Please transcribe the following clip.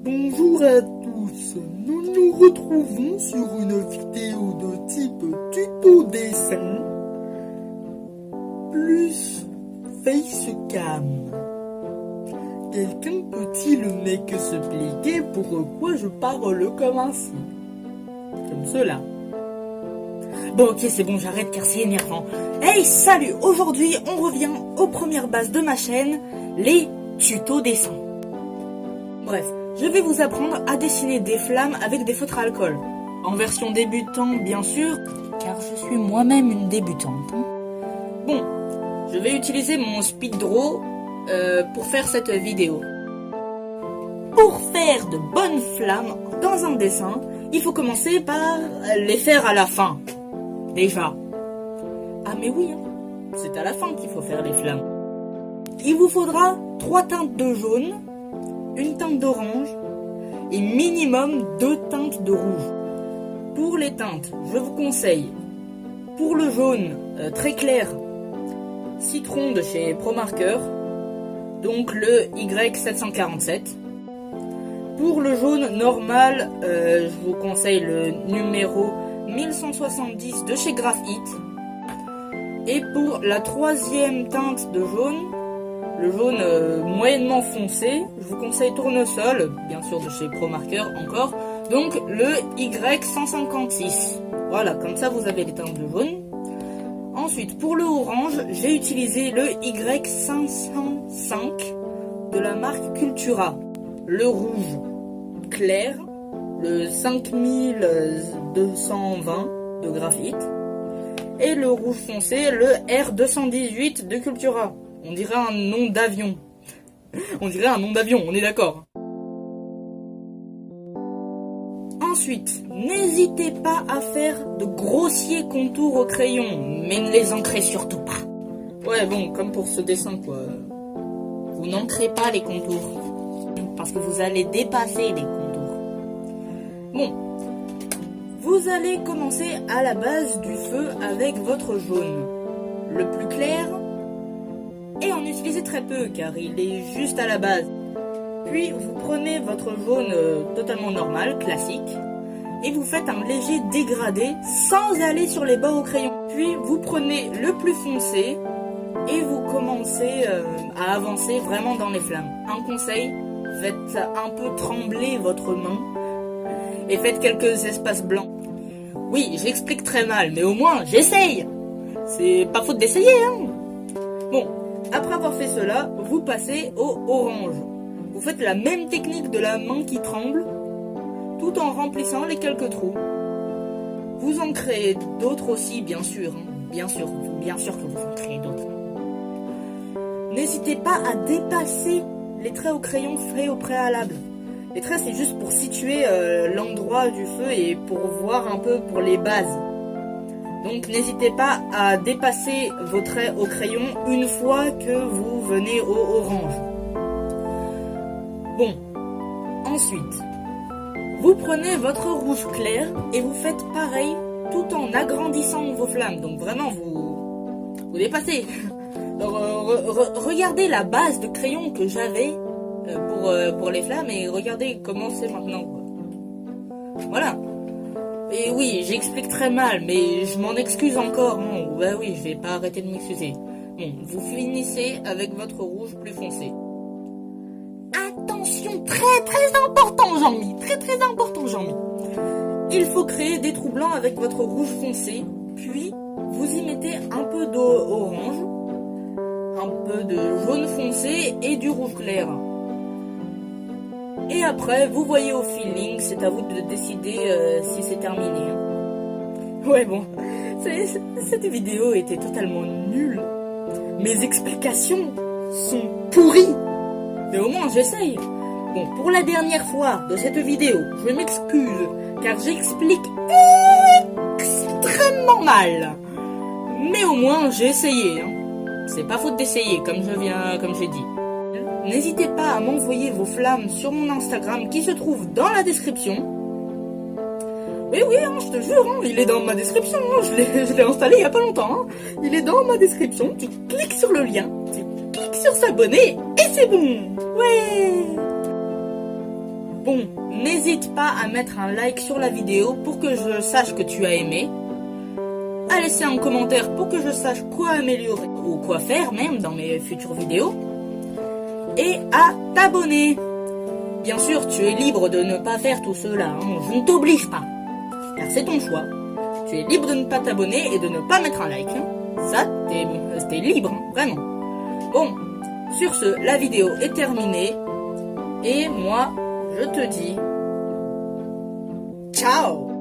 Bonjour à tous, nous nous retrouvons sur une vidéo de type tuto dessin plus facecam. Quelqu'un peut-il m'expliquer pourquoi je parle comme ainsi? Comme cela. Bon ok c'est bon, j'arrête car c'est énervant. Hey salut, aujourd'hui on revient aux premières bases de ma chaîne, les tutos dessin. Bref, je vais vous apprendre à dessiner des flammes avec des feutres à alcool. En version débutant bien sûr, car je suis moi-même une débutante. Bon, je vais utiliser mon speed draw pour faire cette vidéo. Pour faire de bonnes flammes dans un dessin, il faut commencer par les faire à la fin. Déjà. Ah mais oui, c'est à la fin qu'il faut faire les flammes. Il vous faudra 3 teintes de jaune, une teinte d'orange et minimum 2 teintes de rouge. Pour les teintes, je vous conseille, pour le jaune très clair, Citron de chez ProMarker, donc le Y747. Pour le jaune normal, je vous conseille le numéro 1170 de chez Graphite. Et pour la 3e teinte de jaune, le jaune moyennement foncé, je vous conseille Tournesol, bien sûr de chez ProMarker encore, donc le Y156. Voilà, comme ça vous avez les teintes de jaune. Ensuite, pour le orange, j'ai utilisé le Y505 de la marque Cultura. Le rouge clair, le 5220 de Graphite. Et le rouge foncé, le R218 de Cultura. On dirait un nom d'avion. On dirait un nom d'avion, on est d'accord. Ensuite, n'hésitez pas à faire de grossiers contours au crayon, mais ne les ancrez surtout pas. Ouais, bon, comme pour ce dessin, quoi. Vous n'ancrez pas les contours, parce que vous allez dépasser les contours. Bon, vous allez commencer à la base du feu avec votre jaune, le plus clair, et en utilisez très peu, car il est juste à la base. Puis vous prenez votre jaune totalement normal, classique, et vous faites un léger dégradé sans aller sur les bords au crayon. Puis vous prenez le plus foncé et vous commencez à avancer vraiment dans les flammes. Un conseil, faites un peu trembler votre main et faites quelques espaces blancs. Oui, j'explique très mal, mais au moins j'essaye. C'est pas faute d'essayer, hein. Bon, après avoir fait cela, vous passez au orange. Vous faites la même technique de la main qui tremble, tout en remplissant les quelques trous. Vous en créez d'autres aussi, bien sûr. Bien sûr que vous en créez d'autres. N'hésitez pas à dépasser les traits au crayon fait au préalable. Les traits, c'est juste pour situer l'endroit du feu et pour voir un peu pour les bases. Donc n'hésitez pas à dépasser vos traits au crayon une fois que vous venez au orange. Bon, ensuite, vous prenez votre rouge clair et vous faites pareil tout en agrandissant vos flammes. Donc vraiment, vous dépassez. Donc, regardez la base de crayon que j'avais pour les flammes et regardez comment c'est maintenant. Voilà. Et oui, j'explique très mal, mais je m'en excuse encore. Bon, bah oui, je vais pas arrêter de m'excuser. Bon, vous finissez avec votre rouge plus foncé. Attention, très important, Jean-Mi. Très important, Jean-Mi. Il faut créer des trous blancs avec votre rouge foncé, puis vous y mettez un peu d'orange, un peu de jaune foncé et du rouge clair. Et après, vous voyez au feeling, c'est à vous de décider si c'est terminé. Ouais, bon, cette vidéo était totalement nulle. Mes explications sont pourries. Mais au moins, j'essaye. Bon, pour la dernière fois de cette vidéo, je m'excuse, car j'explique extrêmement mal. Mais au moins, j'ai essayé. C'est pas faute d'essayer, comme j'ai dit. N'hésitez pas à m'envoyer vos flammes sur mon Instagram qui se trouve dans la description. Oui, je te jure, il est dans ma description. Je l'ai installé il y a pas longtemps. Il est dans ma description. Tu cliques sur le lien, tu cliques sur s'abonner et c'est bon. Ouais. Bon, n'hésite pas à mettre un like sur la vidéo pour que je sache que tu as aimé. À laisser un commentaire pour que je sache quoi améliorer ou quoi faire même dans mes futures vidéos. Et à t'abonner. Bien sûr, tu es libre de ne pas faire tout cela, hein. Je ne t'oblige pas, car c'est ton choix. Tu es libre de ne pas t'abonner et de ne pas mettre un like, hein. Ça, t'es libre, hein, vraiment. Bon, sur ce, la vidéo est terminée. Et moi, je te dis ciao.